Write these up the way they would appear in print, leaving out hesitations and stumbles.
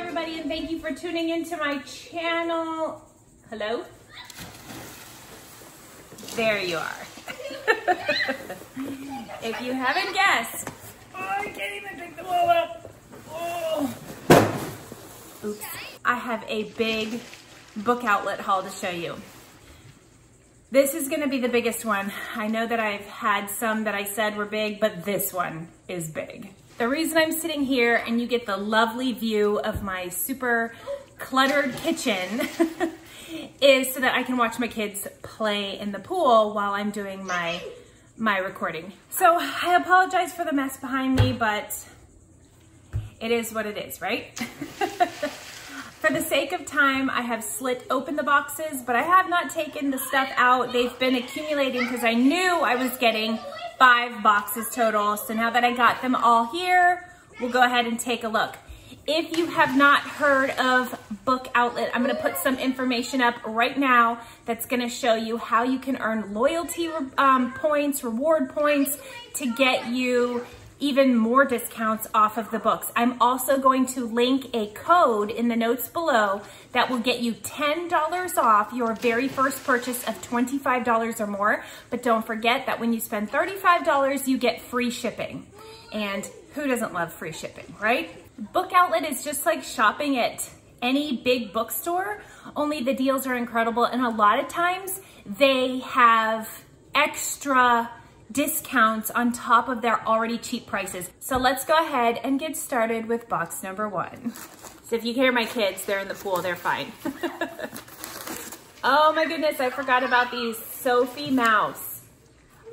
everybody, and thank you for tuning into my channel. Hello? There you are. If you haven't guessed, I can't even pick the wall up. Oh. Oops. I have a big book outlet haul to show you. This is gonna be the biggest one. I know that I've had some that I said were big, but this one is big. The reason I'm sitting here and you get the lovely view of my super cluttered kitchen is so that I can watch my kids play in the pool while I'm doing my recording. So I apologize for the mess behind me, but it is what it is, right? For the sake of time, I have slit open the boxes, but I have not taken the stuff out. They've been accumulating because I knew I was getting 5 boxes total. So now that I got them all here, we'll go ahead and take a look. If you have not heard of Book Outlet, I'm gonna put some information up right now that's gonna show you how you can earn loyalty points, reward points to get you even more discounts off of the books. I'm also going to link a code in the notes below that will get you $10 off your very first purchase of $25 or more. But don't forget that when you spend $35, you get free shipping. And who doesn't love free shipping, right? Book Outlet is just like shopping at any big bookstore, only the deals are incredible. And a lot of times they have extra discounts on top of their already cheap prices. So let's go ahead and get started with box number 1. So if you hear my kids, they're in the pool, they're fine. Oh my goodness, I forgot about these Sophie Mouse.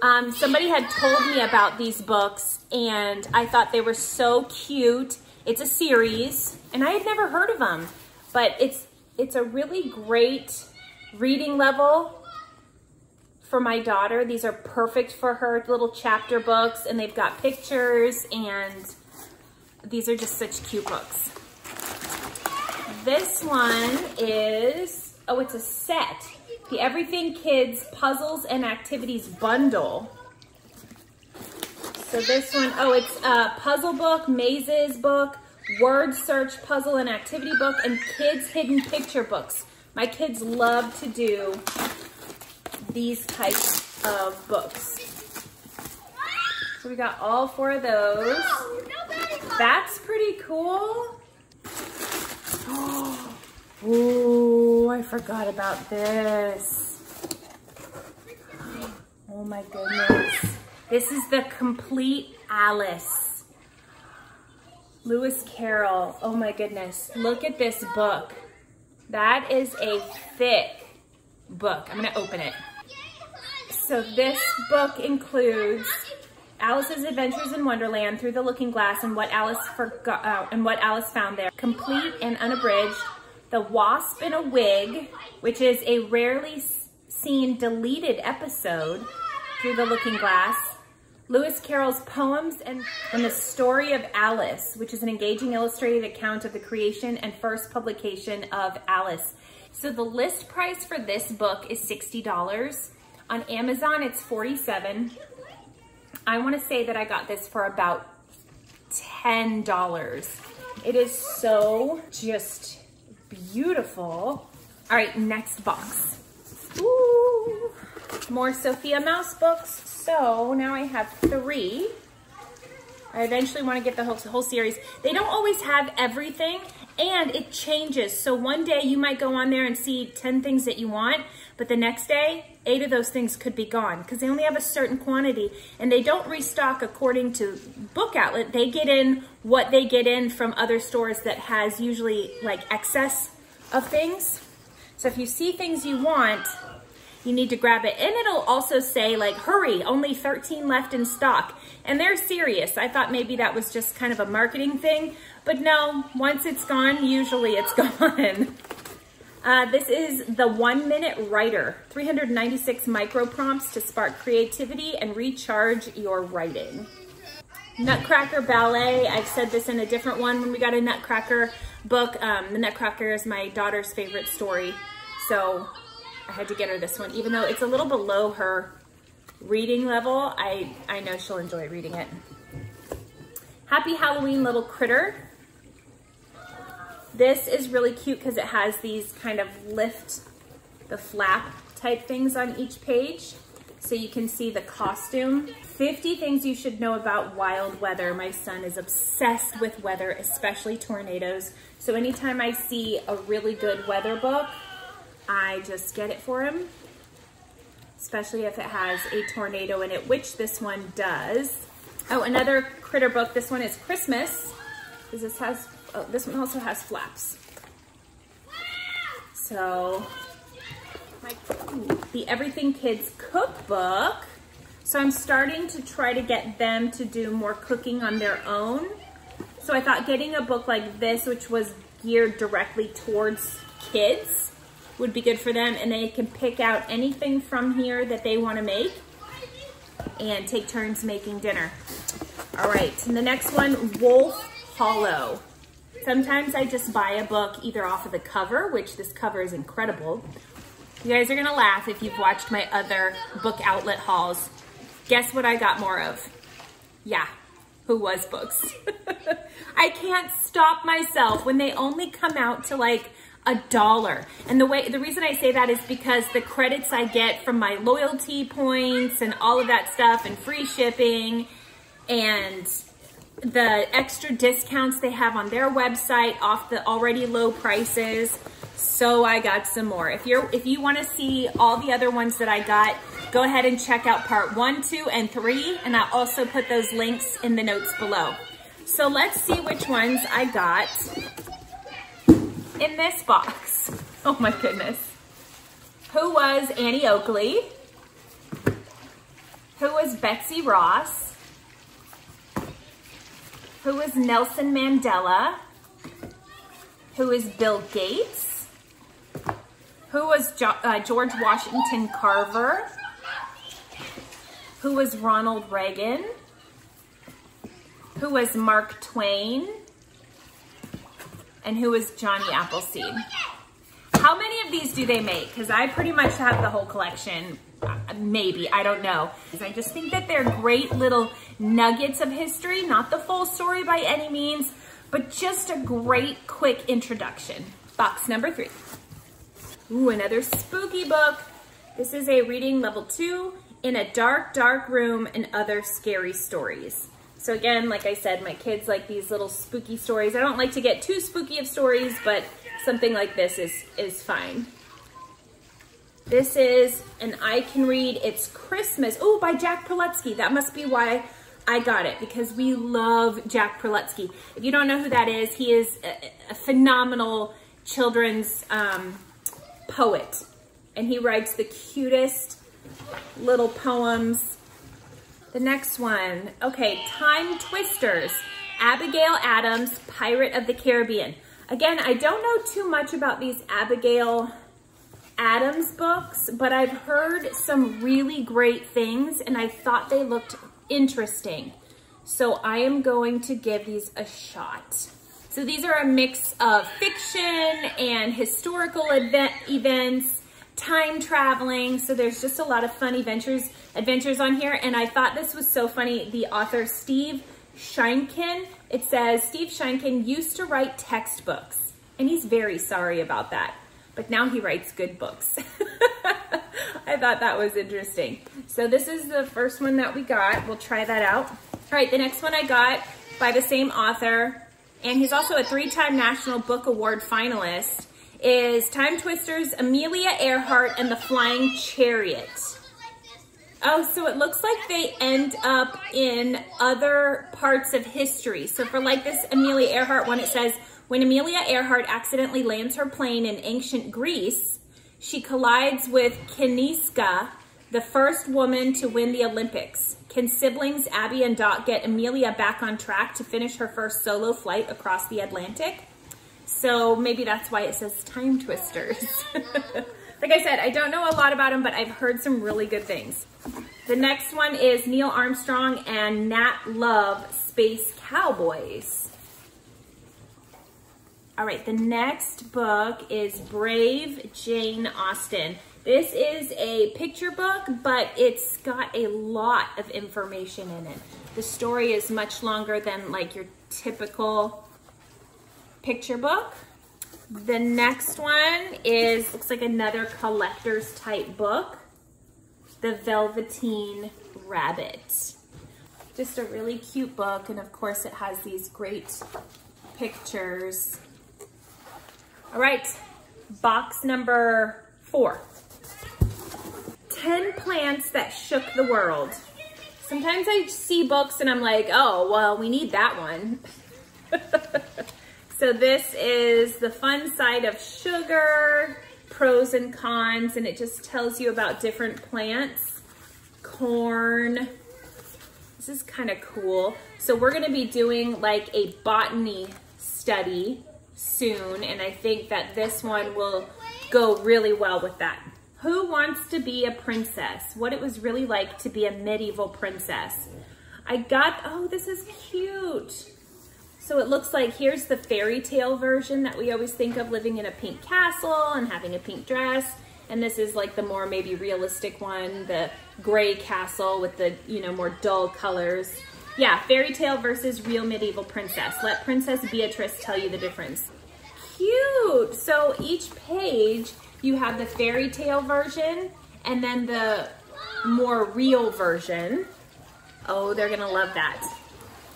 Somebody had told me about these books and I thought they were so cute. It's a series and I had never heard of them, but it's a really great reading level for my daughter. These are perfect for her, little chapter books, and they've got pictures, and these are just such cute books. This one is, oh, it's a set. The Everything Kids Puzzles and Activities Bundle. So this one, oh, it's a puzzle book, mazes book, word search puzzle and activity book, and kids hidden picture books. My kids love to do these types of books. So we got all 4 of those. That's pretty cool. Oh, I forgot about this. Oh my goodness. This is the Complete Alice. Lewis Carroll. Oh my goodness. Look at this book. That is a thick book. I'm gonna open it. So this book includes Alice's Adventures in Wonderland, Through the Looking Glass, and What Alice Forgot and What Alice Found There. Complete and Unabridged, The Wasp in a Wig, which is a rarely seen deleted episode, Through the Looking Glass. Lewis Carroll's Poems and The Story of Alice, which is an engaging illustrated account of the creation and first publication of Alice. So the list price for this book is $60. On Amazon, it's $47. I want to say that I got this for about $10. It is so just beautiful. All right, next box. Ooh, more Sophia Mouse books. So now I have 3. I eventually want to get the whole series. They don't always have everything, and it changes. So one day you might go on there and see 10 things that you want, but the next day, 8 of those things could be gone because they only have a certain quantity, and they don't restock according to Book Outlet. They get in what they get in from other stores that has usually like excess of things. So if you see things you want, you need to grab it. And it'll also say like, hurry, only 13 left in stock. And they're serious. I thought maybe that was just kind of a marketing thing, but no, once it's gone, usually it's gone. This is the 1 Minute Writer, 396 micro prompts to spark creativity and recharge your writing. Nutcracker Ballet, I've said this in a different one when we got a Nutcracker book. The Nutcracker is my daughter's favorite story, so I had to get her this one. Even though it's a little below her reading level, I know she'll enjoy reading it. Happy Halloween Little Critter. This is really cute because it has these kind of lift the flap type things on each page. So you can see the costume. 50 things you should know about wild weather. My son is obsessed with weather, especially tornadoes. So anytime I see a really good weather book, I just get it for him, especially if it has a tornado in it, which this one does. Oh, another critter book. This one is Christmas, because this has, oh, this one also has flaps. So, the Everything Kids Cookbook. So I'm starting to try to get them to do more cooking on their own. So I thought getting a book like this, which was geared directly towards kids, would be good for them, and they can pick out anything from here that they want to make and take turns making dinner. All right, and the next one, Wolf Hollow. Sometimes I just buy a book either off of the cover, which this cover is incredible. You guys are gonna laugh if you've watched my other book outlet hauls. Guess what I got more of? Yeah, Who Was books. I can't stop myself when they only come out to like $1. And the reason I say that is because the credits I get from my loyalty points and all of that stuff and free shipping and the extra discounts they have on their website off the already low prices. So I got some more. If you want to see all the other ones that I got, go ahead and check out part 1, 2, and 3, and I'll also put those links in the notes below. So let's see which ones I got in this box. Oh my goodness. Who was Annie Oakley? Who was Betsy Ross? Who was Nelson Mandela? Who is Bill Gates? Who was George Washington Carver? Who was Ronald Reagan? Who was Mark Twain? And who was Johnny Appleseed? How many of these do they make? Because I pretty much have the whole collection. Maybe, I don't know. I just think that they're great little nuggets of history, not the full story by any means, but just a great quick introduction. Box number 3. Ooh, another spooky book. This is a reading level 2, In a Dark, Dark Room and Other Scary Stories. So again, like I said, my kids like these little spooky stories. I don't like to get too spooky of stories, but something like this is fine. This is an I Can Read It's Christmas. Oh, by Jack Prelutsky. That must be why I got it, because we love Jack Prelutsky. If you don't know who that is, he is a phenomenal children's poet. And he writes the cutest little poems. The next one, okay, Time Twisters, Abigail Adams, Pirate of the Caribbean. Again, I don't know too much about these Abigail Adams books, but I've heard some really great things and I thought they looked interesting. So I am going to give these a shot. So these are a mix of fiction and historical events, time traveling. So there's just a lot of fun adventures on here. And I thought this was so funny. The author, Steve Sheinkin, it says, Steve Sheinkin used to write textbooks and he's very sorry about that. But now he writes good books. I thought that was interesting. So this is the first one that we got. We'll try that out. All right, the next one I got by the same author, and he's also a 3-time National Book Award finalist, is Time Twisters, Amelia Earhart and the Flying Chariot. Oh, so it looks like they end up in other parts of history. So for like this Amelia Earhart one, it says, when Amelia Earhart accidentally lands her plane in ancient Greece, she collides with Kiniska, the first woman to win the Olympics. Can siblings Abby and Dot get Amelia back on track to finish her first solo flight across the Atlantic? So maybe that's why it says Time Twisters. Like I said, I don't know a lot about them, but I've heard some really good things. The next one is Neil Armstrong and Nat Love, Space Cowboys. All right, the next book is Brave Jane Austen. This is a picture book, but it's got a lot of information in it. The story is much longer than like your typical picture book. The next one is, looks like another collector's type book, The Velveteen Rabbit. Just a really cute book, and of course it has these great pictures. All right, box number 4. 10 plants that shook the world. Sometimes I see books and I'm like, oh, well, we need that one. So this is the fun side of sugar, pros and cons, and it just tells you about different plants. Corn. This is kind of cool. So we're gonna be doing like a botany study soon, and I think that this one will go really well with that. Who wants to be a princess? What it was really like to be a medieval princess. I got, oh, this is cute. So it looks like here's the fairy tale version that we always think of, living in a pink castle and having a pink dress. And this is like the more maybe realistic one, the gray castle with the, you know, more dull colors. Yeah, fairy tale versus real medieval princess. Let Princess Beatrice tell you the difference. Cute. So each page you have the fairy tale version and then the more real version. Oh, they're gonna love that.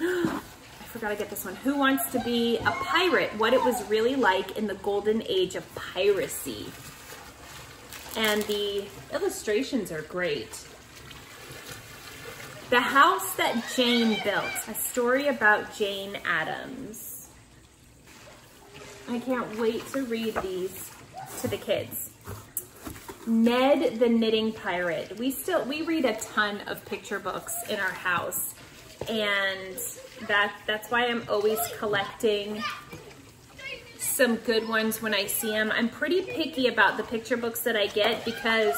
I forgot to get this one. Who wants to be a pirate? What it was really like in the golden age of piracy. And the illustrations are great. The House That Jane Built, a story about Jane Addams. I can't wait to read these to the kids. Ned the Knitting Pirate. We read a ton of picture books in our house, and that's why I'm always collecting some good ones when I see them. I'm pretty picky about the picture books that I get because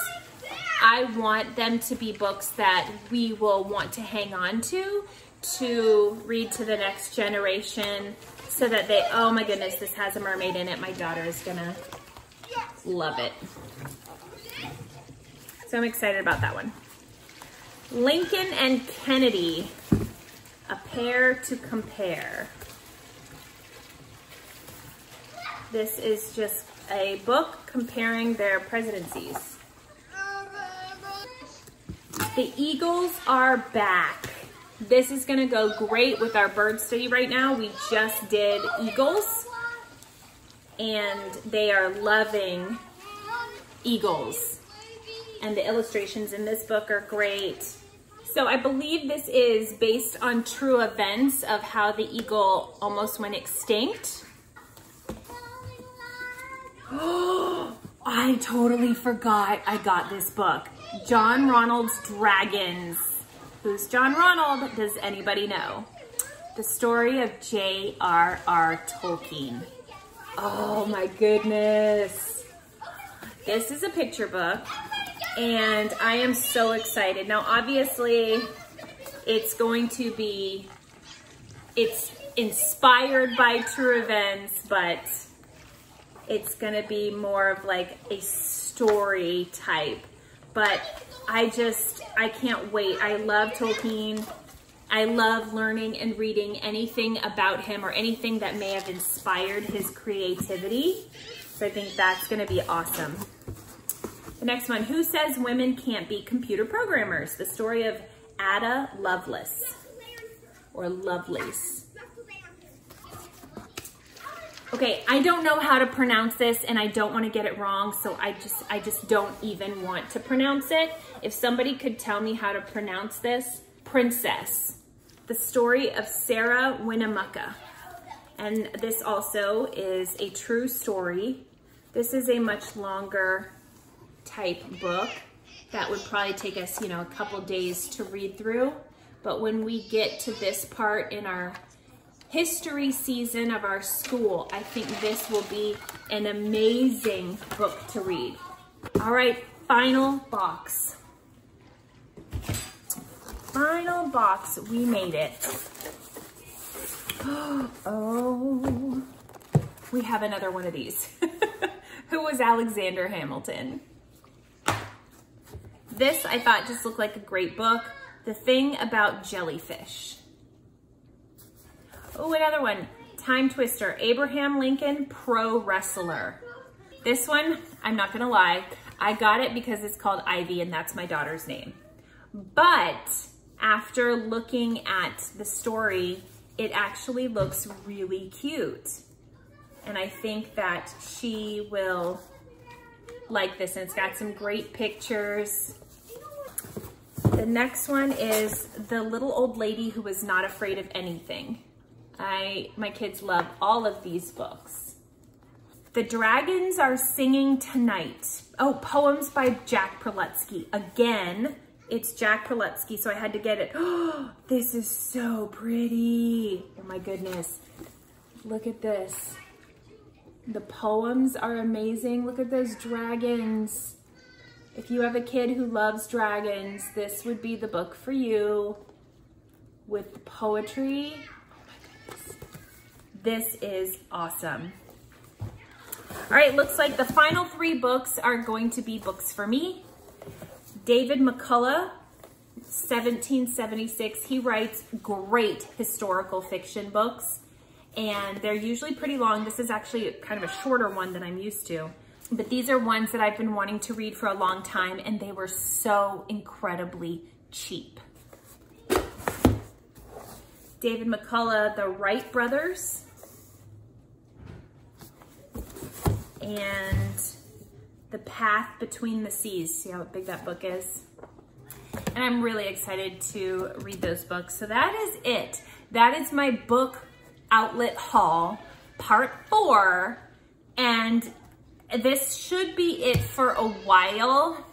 I want them to be books that we will want to hang on to read to the next generation, so that they, oh my goodness, this has a mermaid in it. My daughter is gonna love it. So I'm excited about that one. Lincoln and Kennedy, a pair to compare. This is just a book comparing their presidencies. The Eagles are back. This is gonna go great with our bird study right now. We just did eagles, and they are loving eagles. And the illustrations in this book are great. So I believe this is based on true events of how the eagle almost went extinct. Oh, I totally forgot I got this book. John Ronald's Dragons. Who's John Ronald? Does anybody know? The story of J.R.R. Tolkien. Oh my goodness. This is a picture book, and I am so excited. Now, obviously, it's inspired by true events, but it's gonna be more of like a story type. But I can't wait. I love Tolkien. I love learning and reading anything about him or anything that may have inspired his creativity. So I think that's gonna be awesome. The next one, Who Says Women Can't Be Computer Programmers? The story of Ada Lovelace, or Lovelace. Okay, I don't know how to pronounce this, and I don't want to get it wrong, so I just don't even want to pronounce it. If somebody could tell me how to pronounce this. Princess, the story of Sarah Winnemucca. And this also is a true story. This is a much longer type book that would probably take us, you know, a couple days to read through. But when we get to this part in our history season of our school, I think this will be an amazing book to read. All right, final box. Final box, we made it. Oh, we have another one of these. Who was Alexander Hamilton? This I thought just looked like a great book. The Thing About Jellyfish. Oh, another one. Time Twister, Abraham Lincoln, Pro Wrestler. This one, I'm not gonna lie, I got it because it's called Ivy and that's my daughter's name. But after looking at the story, it actually looks really cute. And I think that she will like this, and it's got some great pictures. The next one is The Little Old Lady Who Was Not Afraid of Anything. My kids love all of these books. The Dragons Are Singing Tonight. Oh, poems by Jack Prelutsky. Again, it's Jack Prelutsky, so I had to get it. Oh, this is so pretty. Oh my goodness. Look at this. The poems are amazing. Look at those dragons. If you have a kid who loves dragons, this would be the book for you with the poetry. Oh my goodness. This is awesome. All right, looks like the final 3 books are going to be books for me. David Mccullough, 1776. He writes great historical fiction books, and they're usually pretty long. This is actually kind of a shorter one than I'm used to. But these are ones that I've been wanting to read for a long time, and they were so incredibly cheap. David Mccullough, The Wright Brothers, and The Path Between the Seas. See how big that book is? And I'm really excited to read those books. So that is it. That is my book outlet haul, part 4. And this should be it for a while,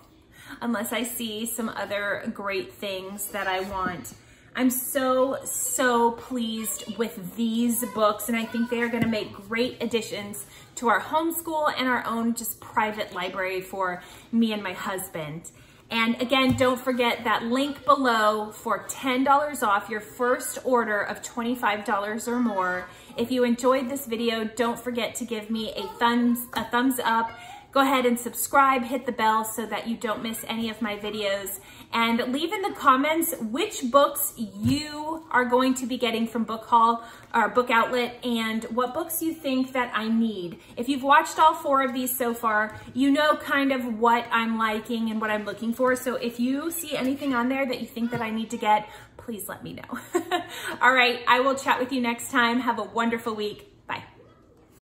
unless I see some other great things that I want. I'm so pleased with these books, and I think they are going to make great additions to our homeschool and our own just private library for me and my husband. And again, don't forget that link below for $10 off your first order of $25 or more. If you enjoyed this video, don't forget to give me a thumbs up. Go ahead and subscribe, hit the bell so that you don't miss any of my videos. And leave in the comments which books you are going to be getting from Book Haul or Book Outlet, and what books you think that I need. If you've watched all 4 of these so far, you know kind of what I'm liking and what I'm looking for. So if you see anything on there that you think that I need to get, please let me know. All right, I will chat with you next time. Have a wonderful week.